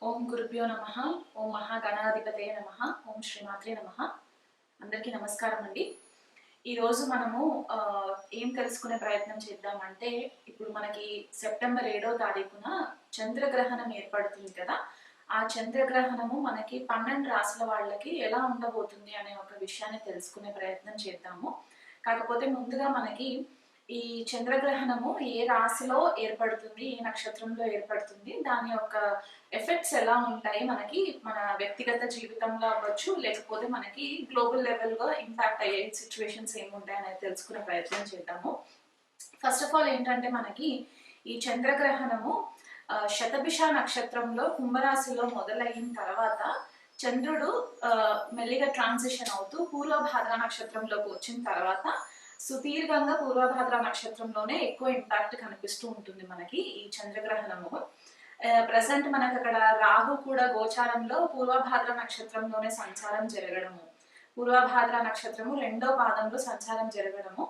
ఓం గురుభ్యో నమః. ఓం మహాగణాధిపతయ నమః. ఓం శ్రీమాత్రే నమః. అందరికీ నమస్కారం అండి. ఈరోజు మనము ఏం తెలుసుకునే ప్రయత్నం చేద్దామంటే, ఇప్పుడు మనకి సెప్టెంబర్ 7వ తారీఖున చంద్రగ్రహణం ఏర్పడుతుంది కదా. ఆ చంద్రగ్రహణము మనకి 12 రాశుల వాళ్ళకి ఎలా ఉండబోతుంది అనే ఒక విషయాన్ని తెలుసుకునే ప్రయత్నం చేద్దాము. కాకపోతే ముందుగా మనకి ఈ చంద్రగ్రహణము ఏ రాశిలో ఏర్పడుతుంది, ఏ నక్షత్రంలో ఏర్పడుతుంది, దాని యొక్క ఎఫెక్ట్స్ ఎలా ఉంటాయి మనకి మన వ్యక్తిగత జీవితంలో అవ్వచ్చు, లేకపోతే మనకి గ్లోబల్ లెవెల్గా ఇంపాక్ట్ అయ్యే సిచ్యువేషన్స్ ఏముంటాయి అనేది తెలుసుకునే ప్రయత్నం చేద్దాము. ఫస్ట్ ఆఫ్ ఆల్ ఏంటంటే మనకి ఈ చంద్రగ్రహణము శతభిష నక్షత్రంలో కుంభరాశిలో మొదలైన తర్వాత చంద్రుడు మెల్లిగా ట్రాన్సిషన్ అవుతూ పూర్వభాద్ర నక్షత్రంలోకి వచ్చిన తర్వాత సుదీర్ఘంగా పూర్వభాద్ర నక్షత్రంలోనే ఎక్కువ ఇంపాక్ట్ కనిపిస్తూ ఉంటుంది మనకి ఈ చంద్రగ్రహణము. ప్రజెంట్ మనకు అక్కడ రాహు కూడా గోచారంలో పూర్వభాద్ర నక్షత్రంలోనే సంచారం జరగడము, పూర్వభాద్ర నక్షత్రము 2వ పాదంలో సంచారం జరగడము,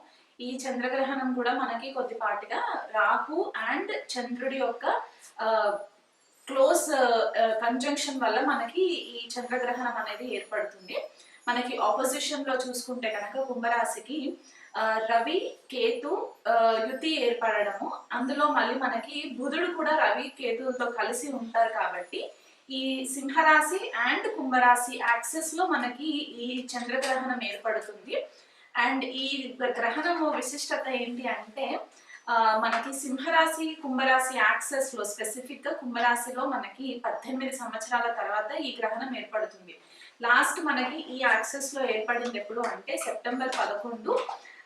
ఈ చంద్రగ్రహణం కూడా మనకి కొద్దిపాటిగా రాహు అండ్ చంద్రుడి యొక్క క్లోజ్ కంజంక్షన్ వల్ల మనకి ఈ చంద్రగ్రహణం అనేది ఏర్పడుతుంది. మనకి ఆపోజిషన్ లో చూసుకుంటే కనుక కుంభరాశికి రవి కేతు యుతి ఏర్పడము, అందులో మళ్ళీ మనకి బుధుడు కూడా రవి కేతులతో కలిసి ఉంటారు కాబట్టి ఈ సింహరాశి అండ్ కుంభరాశి యాక్సెస్ లో మనకి ఈ చంద్రగ్రహణం ఏర్పడుతుంది. అండ్ ఈ గ్రహణము విశిష్టత ఏంటి అంటే మనకి సింహరాశి కుంభరాశి యాక్సెస్ లో స్పెసిఫిక్ గా కుంభరాశిలో మనకి 18 సంవత్సరాల తర్వాత ఈ గ్రహణం ఏర్పడుతుంది. లాస్ట్ మనకి ఈ యాక్సెస్ లో ఏర్పడింది ఎప్పుడు అంటే సెప్టెంబర్ 11,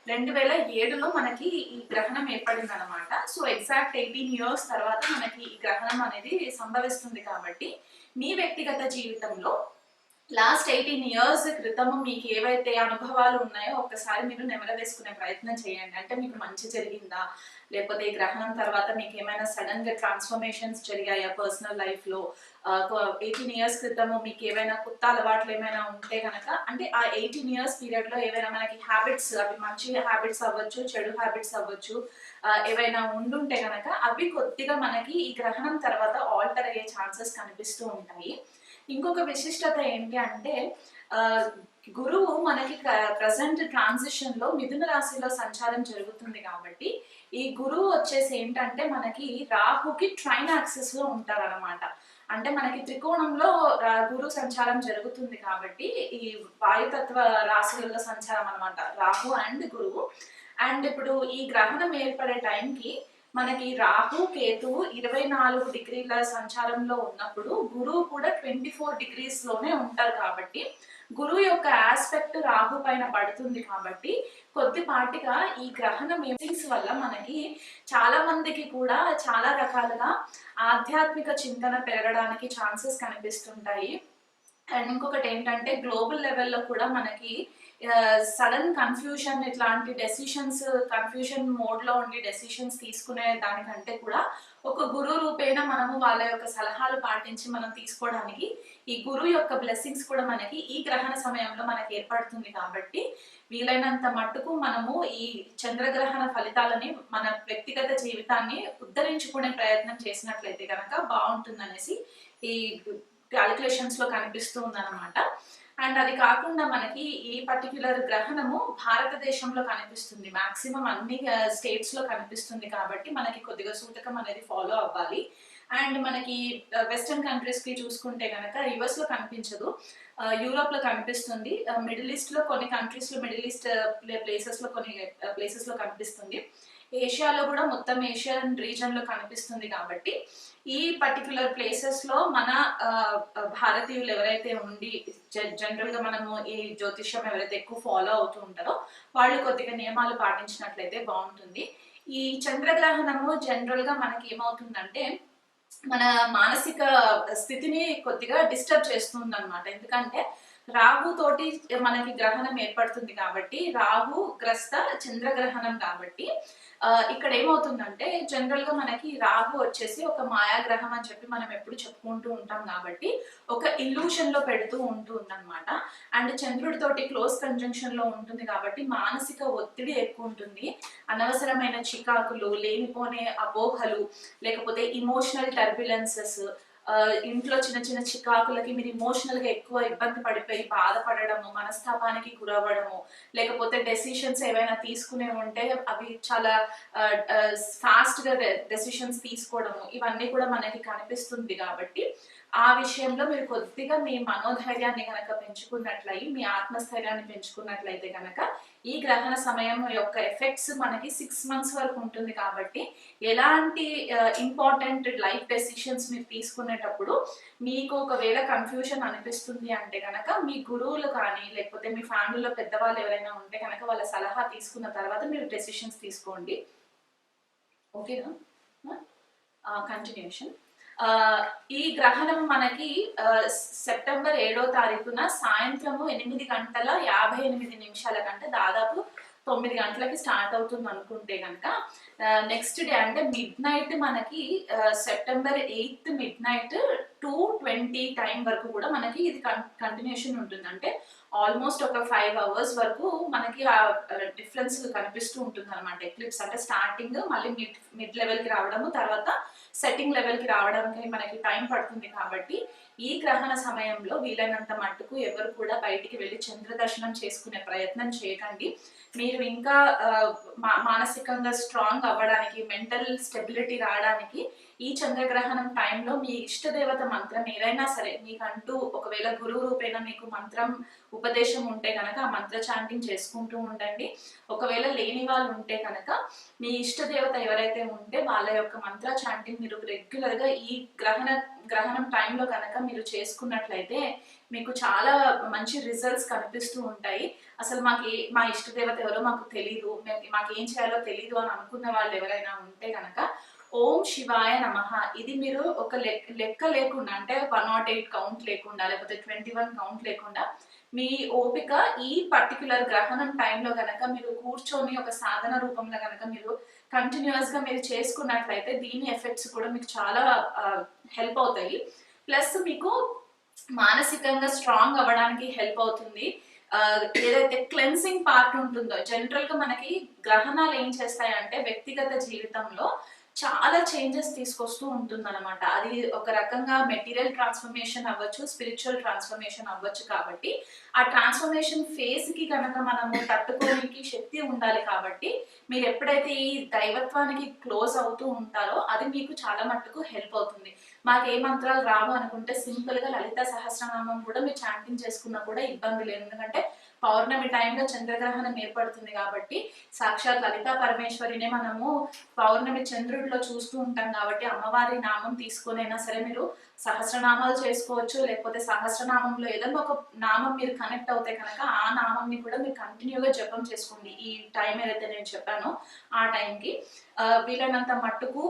2007లో మనకి ఈ గ్రహణం ఏర్పడింది అనమాట. సో ఎగ్జాక్ట్ 18 years తర్వాత మనకి ఈ గ్రహణం అనేది సంభవిస్తుంది. కాబట్టి మీ వ్యక్తిగత జీవితంలో లాస్ట్ 18 years క్రితము మీకు ఏవైతే అనుభవాలు ఉన్నాయో ఒక్కసారి మీరు నెమర వేసుకునే ప్రయత్నం చేయండి. అంటే మీకు మంచి జరిగిందా, లేకపోతే ఈ గ్రహణం తర్వాత మీకు ఏమైనా సడన్ గా ట్రాన్స్ఫర్మేషన్స్ జరిగాయా పర్సనల్ లైఫ్ లో, 18 years క్రితము మీకు ఏవైనా కొత్త అలవాట్లు ఏమైనా ఉంటే కనుక, అంటే ఆ 18 years పీరియడ్ లో ఏవైనా మనకి హ్యాబిట్స్, అవి మంచి హ్యాబిట్స్ అవ్వచ్చు, చెడు హ్యాబిట్స్ అవ్వచ్చు, ఏవైనా ఉండుంటే కనుక అవి కొద్దిగా మనకి ఈ గ్రహణం తర్వాత ఆల్టర్ అయ్యే ఛాన్సెస్ కనిపిస్తూ ఉంటాయి. ఇంకొక విశిష్టత ఏంటి అంటే గురువు మనకి ప్రజెంట్ ట్రాన్సిషన్ లో మిథున రాశిలో సంచారం జరుగుతుంది కాబట్టి ఈ గురువు వచ్చేసి ఏంటంటే మనకి రాహుకి ట్రైన్ యాక్సిస్ లో ఉంటారన్నమాట. అంటే మనకి త్రికోణంలో గురు సంచారం జరుగుతుంది కాబట్టి ఈ వాయుతత్వ రాశులలో సంచారం అనమాట రాహు అండ్ గురువు. అండ్ ఇప్పుడు ఈ గ్రహణం ఏర్పడే టైంకి మనకి రాహు కేతువు 24 degrees సంచారంలో ఉన్నప్పుడు గురువు కూడా 24 degrees లోనే ఉంటారు కాబట్టి గురువు యొక్క ఆస్పెక్ట్ రాహు పైన పడుతుంది కాబట్టి కొద్దిపాటిగా ఈ గ్రహణం వల్ల మనకి చాలా మందికి కూడా చాలా రకాలుగా ఆధ్యాత్మిక చింతన పెరగడానికి ఛాన్సెస్ కనిపిస్తుంటాయి. అండ్ ఇంకొకటి ఏంటంటే గ్లోబల్ లెవెల్లో కూడా మనకి సడన్ కన్ఫ్యూషన్, ఇట్లాంటి డెసిషన్స్ కన్ఫ్యూషన్ మోడ్ లో ఉండి డెసిషన్స్ తీసుకునే దానికంటే కూడా ఒక గురు రూపేణ మనము వాళ్ళ యొక్క సలహాలు పాటించి మనం తీసుకోవడానికి ఈ గురువు యొక్క బ్లెస్సింగ్స్ కూడా మనకి ఈ గ్రహణ సమయంలో మనకి ఏర్పడుతుంది. కాబట్టి వీలైనంత మట్టుకు మనము ఈ చంద్రగ్రహణ ఫలితాలని మన వ్యక్తిగత జీవితాన్ని ఉద్ధరించుకునే ప్రయత్నం చేసినట్లయితే కనుక బాగుంటుందనేసి ఈ క్యాలిక్యులేషన్స్ లో కనిపిస్తూ ఉందన్నమాట. అండ్ అది కాకుండా మనకి ఈ పర్టిక్యులర్ గ్రహణము భారతదేశంలో కనిపిస్తుంది, మాక్సిమం అన్ని స్టేట్స్ లో కనిపిస్తుంది కాబట్టి మనకి కొద్దిగా సూతకం అనేది ఫాలో అవ్వాలి. అండ్ మనకి వెస్టర్న్ కంట్రీస్ కి చూసుకుంటే కనుక యుఎస్ లో కనిపించదు, యూరోప్ లో కనిపిస్తుంది, మిడిల్ ఈస్ట్ లో కొన్ని కంట్రీస్ లో, మిడిల్ ఈస్ట్ ప్లేసెస్ లో కొన్ని ప్లేసెస్ లో కనిపిస్తుంది, ఏషియాలో కూడా మొత్తం ఏషియన్ రీజన్ లో కనిపిస్తుంది. కాబట్టి ఈ పర్టిక్యులర్ ప్లేసెస్ లో మన భారతీయులు ఎవరైతే ఉండి జనరల్ గా మనము ఈ జ్యోతిష్యం ఎవరైతే ఎక్కువ ఫాలో అవుతూ ఉంటారో వాళ్ళు కొద్దిగా నియమాలు పాటించినట్లయితే బాగుంటుంది. ఈ చంద్రగ్రహణము జనరల్ గా మనకి ఏమవుతుందంటే మన మానసిక స్థితిని కొద్దిగా డిస్టర్బ్ చేస్తుంది అనమాట. ఎందుకంటే రాహు తోటి మనకి గ్రహణం ఏర్పడుతుంది కాబట్టి, రాహు గ్రస్త చంద్రగ్రహణం కాబట్టి ఇక్కడ ఏమవుతుందంటే జనరల్ గా మనకి రాహు వచ్చేసి ఒక మాయాగ్రహం అని చెప్పి మనం ఎప్పుడు చెప్పుకుంటూ ఉంటాం కాబట్టి ఒక ఇల్యూషన్ లో పెడుతూ ఉంటుంది అనమాట. అండ్ చంద్రుడితోటి క్లోజ్ కంజంక్షన్ లో ఉంటుంది కాబట్టి మానసిక ఒత్తిడి ఎక్కువ ఉంటుంది, అనవసరమైన చికాకులు, లేనిపోనే అపోహలు, లేకపోతే ఇమోషనల్ టర్బ్యులెన్సెస్, ఇంట్లో చిన్న చిన్న చికాకులకి మీరు ఎమోషనల్గా ఎక్కువ ఇబ్బంది పడిపోయి బాధపడడము, మనస్తాపానికి గురవ్వడము, లేకపోతే డెసిషన్స్ ఏవైనా తీసుకునే ఉంటే అవి చాలా ఫాస్ట్గా డెసిషన్స్ తీసుకోవడము, ఇవన్నీ కూడా మనకి కనిపిస్తుంది. కాబట్టి ఆ విషయంలో మీరు కొద్దిగా మీ మనోధైర్యాన్ని కనుక పెంచుకున్నట్లయి, మీ ఆత్మస్థైర్యాన్ని పెంచుకున్నట్లయితే కనుక ఈ గ్రహణ సమయం యొక్క ఎఫెక్ట్స్ మనకి 6 months వరకు ఉంటుంది. కాబట్టి ఎలాంటి ఇంపార్టెంట్ లైఫ్ డెసిషన్స్ మీరు తీసుకునేటప్పుడు మీకు ఒకవేళ కన్ఫ్యూజన్ అనిపిస్తుంది అంటే కనుక మీ గురువులు కానీ లేకపోతే మీ ఫ్యామిలీలో పెద్దవాళ్ళు ఎవరైనా ఉంటే కనుక వాళ్ళ సలహా తీసుకున్న తర్వాత మీరు డెసిషన్స్ తీసుకోండి. ఓకేనా? కంటిన్యూషన్. ఈ గ్రహణం మనకి సెప్టెంబర్ 7వ తారీఖున సాయంత్రము 8:58 కంటే దాదాపు 9 గంటలకి స్టార్ట్ అవుతుంది అనుకుంటే కనుక నెక్స్ట్ డే అంటే మిడ్ నైట్ మనకి సెప్టెంబర్ 8 మిడ్ నైట్ 2:20 టైం వరకు కూడా మనకి ఇది కంటిన్యూషన్ ఉంటుంది. అంటే ఆల్మోస్ట్ ఒక 5 hours వరకు మనకి ఆ డిఫరెన్స్ కనిపిస్తూ ఉంటుంది అనమాట. ఎక్లిప్స్ అంటే స్టార్టింగ్ మళ్ళీ మిడ్ లెవెల్కి రావడము, తర్వాత సెట్టింగ్ లెవెల్కి రావడానికి మనకి టైం పడుతుంది. కాబట్టి ఈ గ్రహణ సమయంలో వీలైనంత మట్టుకు ఎవరు కూడా బయటికి వెళ్ళి చంద్ర దర్శనం చేసుకునే ప్రయత్నం చేయకండి. మీరు ఇంకా మానసికంగా స్ట్రాంగ్ అవ్వడానికి, మెంటల్ స్టెబిలిటీ రావడానికి ఈ చంద్రగ్రహణం టైంలో మీ ఇష్టదేవత మంత్రం ఏదైనా సరే మీకంటూ ఒకవేళ గురువు రూపేణ మీకు మంత్రం ఉపదేశం ఉంటే కనుక ఆ మంత్ర చాంటింగ్ చేసుకుంటూ ఉండండి. ఒకవేళ లేని వాళ్ళు ఉంటే కనుక మీ ఇష్టదేవత ఎవరైతే ఉంటే వాళ్ళ యొక్క మంత్ర చాంటింగ్ మీరు రెగ్యులర్గా ఈ గ్రహణం టైంలో కనుక మీరు చేసుకున్నట్లయితే మీకు చాలా మంచి రిజల్ట్స్ కనిపిస్తూ ఉంటాయి. అసలు మా ఇష్టదేవత ఎవరో మాకు తెలీదు, మాకేం చేయాలో తెలీదు అని అనుకున్న వాళ్ళు ఎవరైనా ఉంటే కనుక ఓం శివాయ నమః ఇది మీరు ఒక లెక్క లేకుండా అంటే 108 కౌంట్ లేకుండా లేకపోతే 21 కౌంట్ లేకుండా మీ ఓపిక ఈ పర్టికులర్ గ్రహణం టైంలో కనుక మీరు కూర్చొని ఒక సాధన రూపంలో కనుక మీరు కంటిన్యూస్ గా మీరు చేసుకున్నట్లయితే దీని ఎఫెక్ట్స్ కూడా మీకు చాలా హెల్ప్ అవుతాయి. ప్లస్ మీకు మానసికంగా స్ట్రాంగ్ అవ్వడానికి హెల్ప్ అవుతుంది. ఏదైతే క్లెన్సింగ్ పార్ట్ ఉంటుందో జనరల్ గా మనకి గ్రహణాలు ఏం చేస్తాయంటే వ్యక్తిగత జీవితంలో చాలా చేంజెస్ తీసుకొస్తూ ఉంటుంది అనమాట. అది ఒక రకంగా మెటీరియల్ ట్రాన్స్ఫర్మేషన్ అవ్వచ్చు, స్పిరిచువల్ ట్రాన్స్ఫర్మేషన్ అవ్వచ్చు. కాబట్టి ఆ ట్రాన్స్ఫర్మేషన్ ఫేజ్ కి కనుక మనము తట్టుకోనికి శక్తి ఉండాలి. కాబట్టి మీరు ఎప్పుడైతే ఈ దైవత్వానికి క్లోజ్ అవుతూ ఉంటారో అది మీకు చాలా మట్టుకు హెల్ప్ అవుతుంది. మాకు ఏ మంత్రాలు రావు అనుకుంటే సింపుల్ గా లలిత సహస్రనామం కూడా మీరు చాంటింగ్ చేసుకున్నా కూడా ఇబ్బంది లేదు. ఎందుకంటే పౌర్ణమి టైంలో చంద్రగ్రహణం ఏర్పడుతుంది కాబట్టి సాక్షాత్ లలితా పరమేశ్వరినే మనము పౌర్ణమి చంద్రుడిలో చూస్తూ ఉంటాం. కాబట్టి అమ్మవారి నామం తీసుకునైనా సరే మీరు సహస్రనామాలు చేసుకోవచ్చు. లేకపోతే సహస్రనామంలో ఏదైనా ఒక నామం మీరు కనెక్ట్ అవుతే కనుక ఆ నామంని కూడా మీరు కంటిన్యూగా జపం చేసుకోండి. ఈ టైం ఏదైతే నేను చెప్పానో ఆ టైంకి వీలైనంత మట్టుకు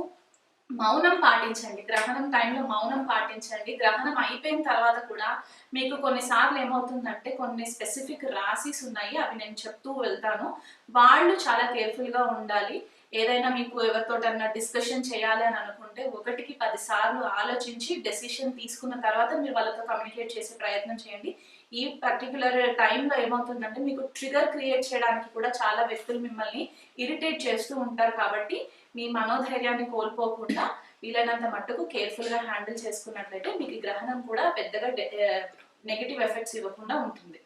మౌనం పాటించండి. గ్రహణం టైంలో మౌనం పాటించండి. గ్రహణం అయిపోయిన తర్వాత కూడా మీకు కొన్నిసార్లు ఏమవుతుందంటే కొన్ని స్పెసిఫిక్ రాశిస్ ఉన్నాయి, అవి నేను చెప్తూ వెళ్తాను. వాళ్ళు చాలా కేర్ఫుల్గా ఉండాలి. ఏదైనా మీకు ఎవరితోటన్నా డిస్కషన్ చేయాలి అని అనుకుంటే 1కి 10 సార్లు ఆలోచించి డెసిషన్ తీసుకున్న తర్వాత మీరు వాళ్ళతో కమ్యూనికేట్ చేసే ప్రయత్నం చేయండి. ఈ పర్టికులర్ టైంలో ఏమవుతుందంటే మీకు ట్రిగర్ క్రియేట్ చేయడానికి కూడా చాలా వ్యక్తులు మిమ్మల్ని ఇరిటేట్ చేస్తూ ఉంటారు. కాబట్టి మీ మనోధైర్యాన్ని కోల్పోకుండా వీలైనంత మట్టుకు కేర్ఫుల్ గా హ్యాండిల్ చేసుకున్నట్లయితే మీకు గ్రహణం కూడా పెద్దగా నెగటివ్ ఎఫెక్ట్స్ ఇవ్వకుండా ఉంటుంది.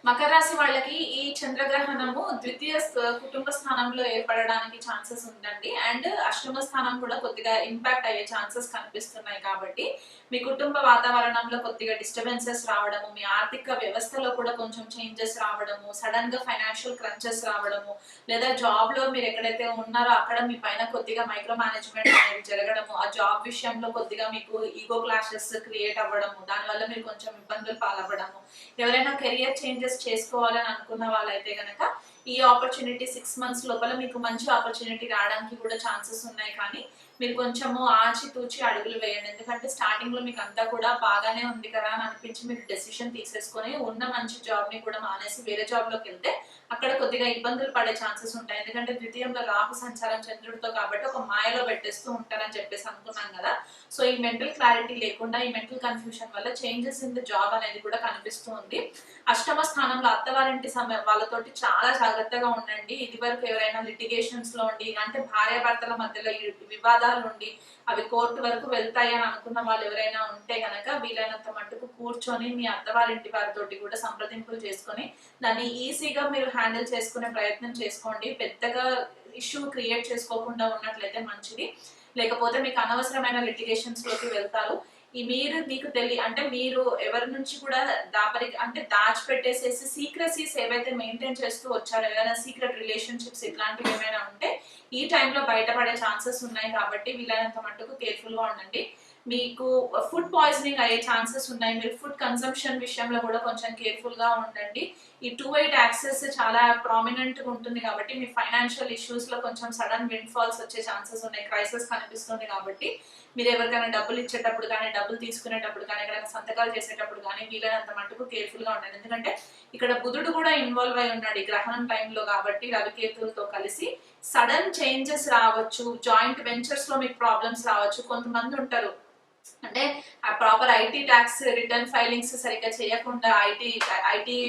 మకర రాశి వాళ్ళకి ఈ చంద్రగ్రహణము ద్వితీయ కుటుంబ స్థానంలో ఏర్పడడానికి ఛాన్సెస్ ఉందండి. అండ్ అష్టమ స్థానం కూడా కొద్దిగా ఇంపాక్ట్ అయ్యే ఛాన్సెస్ కనిపిస్తున్నాయి. కాబట్టి మీ కుటుంబ వాతావరణంలో కొద్దిగా డిస్టర్బెన్సెస్ రావడము, మీ ఆర్థిక వ్యవస్థలో కూడా కొంచెం చేంజెస్ రావడము, సడన్ గా ఫైనాన్షియల్ క్రంచెస్ రావడము, లేదా జాబ్ లో మీరు ఎక్కడైతే ఉన్నారో అక్కడ మీ పైన కొద్దిగా మైక్రో మేనేజ్మెంట్ అనేది జరగడము, ఆ జాబ్ విషయంలో కొద్దిగా మీకు ఈగో క్లాషెస్ క్రియేట్ అవ్వడము, దానివల్ల మీరు కొంచెం ఇబ్బందులు పాలవ్వడము, ఎవరైనా కెరియర్ చేంజెస్ చేసుకోవాలని అనుకున్న వాళ్ళైతే గనక ఈ ఆపర్చునిటీ 6 months లోపల మీకు మంచి ఆపర్చునిటీ రావడానికి కూడా ఛాన్సెస్ ఉన్నాయి. కానీ మీరు కొంచెము ఆచితూచి అడుగులు వేయండి. ఎందుకంటే స్టార్టింగ్ లో మీకు అంతా కూడా బాగానే ఉంది కదా అని అనిపించి మీరు డెసిషన్ తీసేసుకొని ఉన్న మంచి జాబ్ ని కూడా మానేసి వేరే జాబ్ లోకి వెళ్తే అక్కడ కొద్దిగా ఇబ్బందులు పడే ఛాన్సెస్ ఉంటాయి. ఎందుకంటే ద్వితీయంలో రాహు సంచారం చంద్రుడితో కాబట్టి ఒక మాయలో పెట్టేస్తూ ఉంటారని చెప్పేసి అనుకున్నాం కదా. సో ఈ మెంటల్ క్లారిటీ లేకుండా ఈ మెంటల్ కన్ఫ్యూషన్ వల్ల చేంజెస్ ఇన్ ద జాబ్ అనేది కూడా కనిపిస్తూ ఉంది. అష్టమ స్థానంలో అత్తవారింటి వాళ్ళతోటి చాలా జాగ్రత్తగా ఉండండి. ఇది వరకు ఎవరైనా లిటిగేషన్స్ లో ఉండి అంటే భార్యాభర్తల మధ్యలో వివాదాలు వివాదాలు ఉండి అవి కోర్టు వరకు వెళ్తాయి అని అనుకున్న వాళ్ళు ఎవరైనా ఉంటే కనుక వీలైనంత మట్టుకు కూర్చొని మీ అత్తవారింటి వారితోటి కూడా సంప్రదింపులు చేసుకొని దాన్ని ఈజీగా మీరు హ్యాండిల్ చేసుకునే ప్రయత్నం చేసుకోండి. పెద్దగా ఇష్యూ క్రియేట్ చేసుకోకుండా ఉన్నట్లయితే మంచిది. లేకపోతే మీకు అనవసరమైన లిటిగేషన్స్ లోకి వెళ్తారు. ఈ మీకు అంటే మీరు ఎవరి నుంచి కూడా అంటే దాచిపెట్టేసేసి సీక్రసీస్ ఏవైతే మెయింటైన్ చేస్తూ వచ్చారో, ఏదైనా సీక్రెట్ రిలేషన్షిప్స్ ఇట్లాంటివి ఏమైనా ఉంటే ఈ టైంలో బయటపడే ఛాన్సెస్ ఉన్నాయి. కాబట్టి వీలైనంత మట్టుకు కేర్ఫుల్ గా ఉండండి. మీకు ఫుడ్ పాయిజనింగ్ అయ్యే ఛాన్సెస్ ఉన్నాయి. మీరు ఫుడ్ కన్సంప్షన్ విషయంలో కూడా కొంచెం కేర్ఫుల్ గా ఉండండి. ఈ 2/8 యాక్సెస్ చాలా ప్రామినెంట్ గా ఉంటుంది కాబట్టి మీ ఫైనాన్షియల్ ఇష్యూస్ లో కొంచెం సడన్ విండ్ ఫాల్స్ వచ్చే ఛాన్సెస్ ఉన్నాయి. క్రైసిస్ కనిపిస్తుంది కాబట్టి మీరు ఎవరికైనా డబ్బులు ఇచ్చేటప్పుడు కానీ, డబ్బులు తీసుకునేటప్పుడు కానీ, ఎక్కడైనా సంతకాలు చేసేటప్పుడు కానీ వీలైనంత మట్టుకు కేర్ఫుల్ గా ఉండండి. ఎందుకంటే ఇక్కడ బుధుడు కూడా ఇన్వాల్వ్ అయి ఉన్నాడు ఈ గ్రహణం టైంలో కాబట్టి రవికేతులతో కలిసి సడన్ చేంజెస్ రావచ్చు. జాయింట్ వెంచర్స్ లో మీకు ప్రాబ్లమ్స్ రావచ్చు. కొంతమంది ఉంటారు అంటే ఆ proper IT tax return filings సరిగ్గా చేయకుండా ఐటీ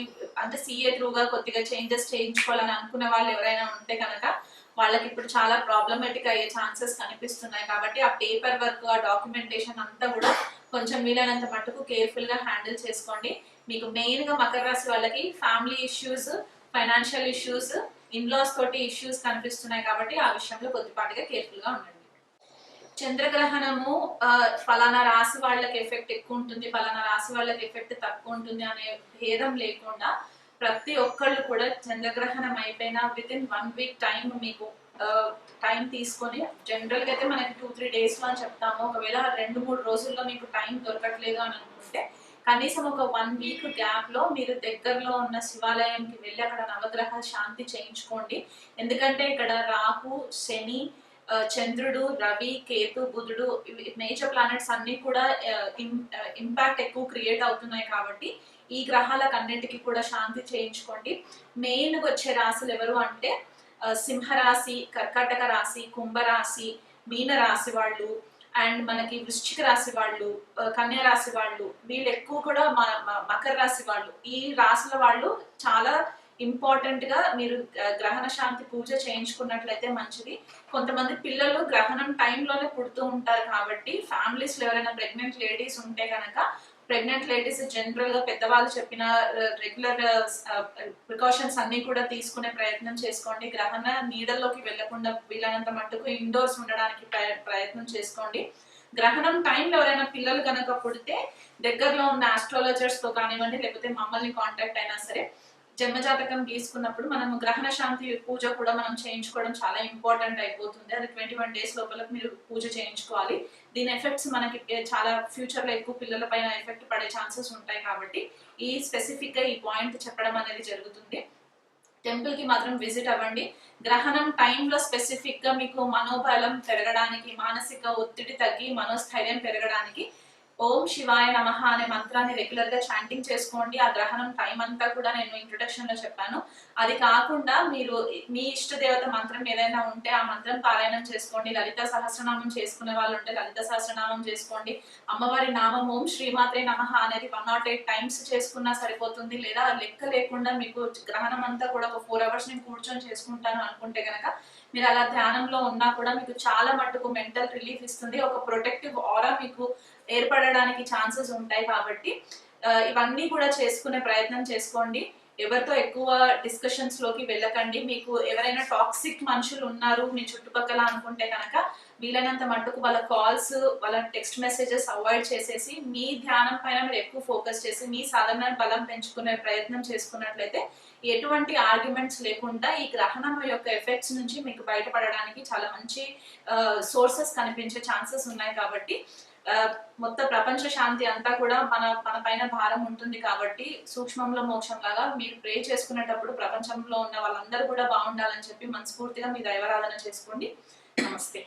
అంటే సిఏ త్రూగా కొద్దిగా చేంజెస్ చేయించుకోవాలని అనుకునే వాళ్ళు ఎవరైనా ఉంటే కనుక వాళ్ళకి ఇప్పుడు చాలా ప్రాబ్లమేటిక్ అయ్యే ఛాన్సెస్ కనిపిస్తున్నాయి. కాబట్టి ఆ పేపర్ వర్క్, ఆ డాక్యుమెంటేషన్ అంతా కూడా కొంచెం వీలైనంత మట్టుకు కేర్ఫుల్ గా హ్యాండిల్ చేసుకోండి. మీకు మెయిన్ గా మకర రాశి వాళ్ళకి family issues, financial issues, in laws తోటి ఇష్యూస్ కనిపిస్తున్నాయి. కాబట్టి ఆ విషయంలో కొద్దిపాటిగా కేర్ఫుల్ గా ఉండండి. చంద్రగ్రహణము ఫలానా రాశి వాళ్ళకి ఎఫెక్ట్ ఎక్కువ ఉంటుంది, ఫలానా రాశి వాళ్ళకి ఎఫెక్ట్ తక్కువ ఉంటుంది అనే భేదం లేకుండా ప్రతి ఒక్కళ్ళు కూడా చంద్రగ్రహణం అయిపోయినా విత్ ఇన్ 1 వీక్ టైం మీకు టైం తీసుకొని, జనరల్ గా అయితే మనకి 2-3 days లో అని చెప్తాము. ఒకవేళ 2-3 రోజుల్లో మీకు టైం దొరకట్లేదు అని అనుకుంటే కనీసం ఒక 1 వీక్ గ్యాప్ లో మీరు దగ్గరలో ఉన్న శివాలయంకి వెళ్ళి అక్కడ నవగ్రహ శాంతి చేయించుకోండి. ఎందుకంటే ఇక్కడ రాహు, శని, చంద్రుడు, రవి, కేతు, బుధుడు మేజర్ ప్లానెట్స్ అన్ని కూడా ఇంపాక్ట్ ఎక్కువ క్రియేట్ అవుతున్నాయి. కాబట్టి ఈ గ్రహాలకు అన్నిటికీ కూడా శాంతి చేయించుకోండి. మెయిన్ వచ్చే రాశులు ఎవరు అంటే సింహరాశి, కర్కాటక రాశి, కుంభరాశి, మీన రాశి వాళ్ళు, అండ్ మనకి వృశ్చిక రాశి వాళ్ళు, కన్యా రాశి వాళ్ళు, వీళ్ళు ఎక్కువ కూడా మకర రాశి వాళ్ళు. ఈ రాశుల వాళ్ళు చాలా ఇంపార్టెంట్ గా మీరు గ్రహణ శాంతి పూజ చేయించుకున్నట్లయితే మంచిది. కొంతమంది పిల్లలు గ్రహణం టైంలోనే పుడుతూ ఉంటారు కాబట్టి ఫ్యామిలీస్ లో ఎవరైనా ప్రెగ్నెంట్ లేడీస్ ఉంటే కనుక ప్రెగ్నెంట్ లేడీస్ జనరల్ గా పెద్దవాళ్ళు చెప్పిన రెగ్యులర్ ప్రికాషన్స్ అన్ని కూడా తీసుకునే ప్రయత్నం చేసుకోండి. గ్రహణ నీడల్లోకి వెళ్లకుండా వీలైనంత మట్టుకు ఇండోర్స్ ఉండడానికి ప్రయత్నం చేసుకోండి. గ్రహణం టైంలో ఎవరైనా పిల్లలు కనుక పుడితే దగ్గరలో ఉన్న ఆస్ట్రాలజర్స్ తో కానివ్వండి, లేకపోతే మమ్మల్ని కాంటాక్ట్ అయినా సరే జన్మజాతకం గీసుకున్నప్పుడు మనం గ్రహణ శాంతి పూజ కూడా మనం చేయించుకోవడం చాలా ఇంపార్టెంట్ అయిపోతుంది. అది 21 days లోపల మీరు పూజ చేయించుకోవాలి. దీని ఎఫెక్ట్స్ మనకి చాలా ఫ్యూచర్ లో ఎక్కువ పిల్లల పైన ఎఫెక్ట్ పడే ఛాన్సెస్ ఉంటాయి. కాబట్టి ఈ స్పెసిఫిక్ గా ఈ పాయింట్ చెప్పడం అనేది జరుగుతుంది. టెంపుల్ కి మాత్రం విజిట్ అవ్వండి. గ్రహణం టైంలో స్పెసిఫిక్ గా మీకు మనోబలం పెరగడానికి, మానసిక ఒత్తిడి తగ్గి మనోస్థైర్యం పెరగడానికి ఓం శివాయ నమః అనే మంత్రాన్ని రెగ్యులర్ గా చాంటింగ్ చేసుకోండి. ఆ గ్రహణం టైం అంతా కూడా నేను ఇంట్రొడక్షన్ లో చెప్పాను. అది కాకుండా మీరు మీ ఇష్ట దేవత మంత్రం ఏదైనా ఉంటే ఆ మంత్రం పారాయణం చేసుకోండి. లలిత సహస్రనామం చేసుకునే వాళ్ళు ఉంటే లలిత సహస్రనామం చేసుకోండి. అమ్మవారి నామం ఓం శ్రీమాత్రే నమః అనేది 108 times చేసుకున్నా సరిపోతుంది. లేదా లెక్క లేకుండా మీకు గ్రహణం అంతా కూడా ఒక 4 hours నేను కూర్చొని చేసుకుంటాను అనుకుంటే గనక మీరు అలా ధ్యానంలో ఉన్నా కూడా మీకు చాలా మట్టుకు మెంటల్ రిలీఫ్ ఇస్తుంది. ఒక ప్రొటెక్టివ్ ఆరా మీకు ఏర్పడడానికి ఛాన్సెస్ ఉంటాయి. కాబట్టి ఇవన్నీ కూడా చేసుకునే ప్రయత్నం చేసుకోండి. ఎవరితో ఎక్కువ డిస్కషన్స్ లోకి వెళ్ళకండి. మీకు ఎవరైనా టాక్సిక్ మనుషులు ఉన్నారు మీ చుట్టుపక్కల అనుకుంటే కనుక వీలైనంత మట్టుకు వాళ్ళ కాల్స్, వాళ్ళ టెక్స్ట్ మెసేజెస్ అవాయిడ్ చేసేసి మీ ధ్యానం పైన మీరు ఎక్కువ ఫోకస్ చేసి మీ సాధన బలం పెంచుకునే ప్రయత్నం చేసుకున్నట్లయితే ఎటువంటి ఆర్గ్యుమెంట్స్ లేకుండా ఈ గ్రహణం యొక్క ఎఫెక్ట్స్ నుంచి మీకు బయటపడడానికి చాలా మంచి సోర్సెస్ కనిపించే ఛాన్సెస్ ఉన్నాయి. కాబట్టి మొత్తం ప్రపంచ శాంతి అంతా కూడా మన పైన భారం ఉంటుంది. కాబట్టి సూక్ష్మంలో మోక్షం లాగా మీరు ప్రే చేసుకునేటప్పుడు ప్రపంచంలో ఉన్న వాళ్ళందరూ కూడా బాగుండాలని చెప్పి మనస్ఫూర్తిగా మీ దైవారాధన చేసుకోండి. నమస్తే.